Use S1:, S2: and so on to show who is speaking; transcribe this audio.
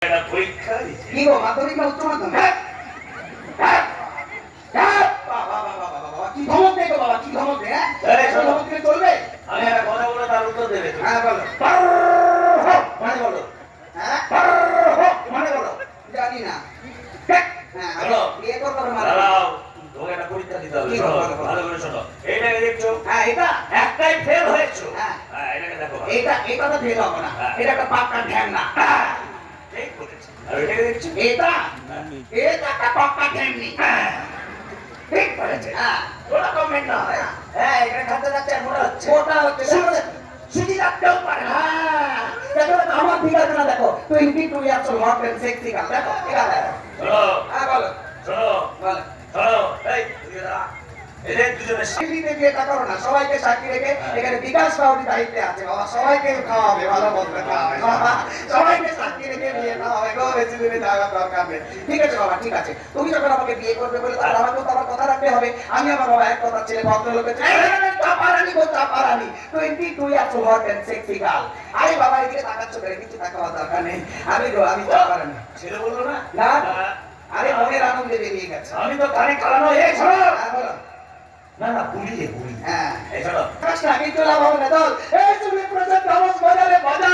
S1: পরীক্ষা
S2: কি গো মাধ্যমিক না উচ্চ মাধ্যমিক? কি ধমক দেয় গো বাবা, কি ধমক দেয়? ধমক দিলে চলবে?
S1: আমি একটা কথা বলে তার উত্তর দেবে।
S2: হ্যাঁ বলো।
S1: মানে বলো,
S2: হ্যাঁ
S1: মানে বলো।
S2: জানি না। হ্যাঁ
S1: বলো।
S2: বিয়ে করবো না মানে?
S1: দাঁড়াও, তোমাকে একটা পরীক্ষা দিতে হবে।
S2: কি
S1: শোনো,
S2: বলো, বলো।
S1: ভালো করে শোনো। এইটাকে দেখছো?
S2: হ্যাঁ এটা
S1: একটাই ফেল হয়েছো।
S2: হ্যাঁ।
S1: এটাকে দেখো।
S2: এটা তো ফেল হবে না,
S1: হ্যাঁ।
S2: এটা একটা পাক্কা ঢ্যাং না।
S1: ঠিক বলেছি। আর এটাকে দেখছো?
S2: এটা একটা পাক্কা ঢ্যাং নি।
S1: ঠিক বলেছে।
S2: হ্যাঁ
S1: ওটা কমেন্ট না হয়। হ্যাঁ, এখানে খাদ্য যাচ্ছে আর মোটা হচ্ছে।
S2: ওটা হচ্ছে
S1: সুজি রাখতেও পারে না।
S2: হ্যাঁ দেখো দেখো, আমার ঠিক আছে না দেখো 22 years old hot and sexy girl দেখো ঠিক আছে।
S1: শোনো,
S2: হ্যাঁ বলো
S1: শোনো,
S2: বলো।
S1: শোনো। এই, তুমি দাঁড়া। এদের দুজনে
S2: সাকিরিতে বিয়েটা করো না, সবাইকে সাক্ষী রেখে এখানে বিকাশ বাবুর দায়িত্বে আছে বাবা, সবাইকে খাওয়াবে, ভালো মন্দ খাওয়াবে বাবা, সবাইকে সাক্ষী রেখে বিয়েটা হবে গো, বেশি দিনে যাওয়ার দরকার নেই। ঠিক আছে বাবা, ঠিক আছে। তুমি যখন আমাকে বিয়ে করবে বলে তখন আমাকেও তো আমার কথা রাখতে হবে। আমি আমার বাবা এক কথা ছেলে ভদ্রলোকের ছেলে চাপারানি গো চাপারানি 22 years old hot and sexy girl. আরে বাবা এদিকে তাকাচ্ছ করে, কিছু তাকাবার দরকার নেই। আমি চাপারানি।
S1: ছেলে বললো না?
S2: না আরে মনের আনন্দে বেরিয়ে গেছে।
S1: আমি তো কানে কালানো। এই শোনো।
S2: হ্যাঁ বলো।
S1: না না, বুলি রে বুলি।
S2: হ্যাঁ
S1: এই শোনো।
S2: কাজটা আগে চলে হবে না দল। এই তুমি প্রজেক্ট হাউস বাজারে বাজা।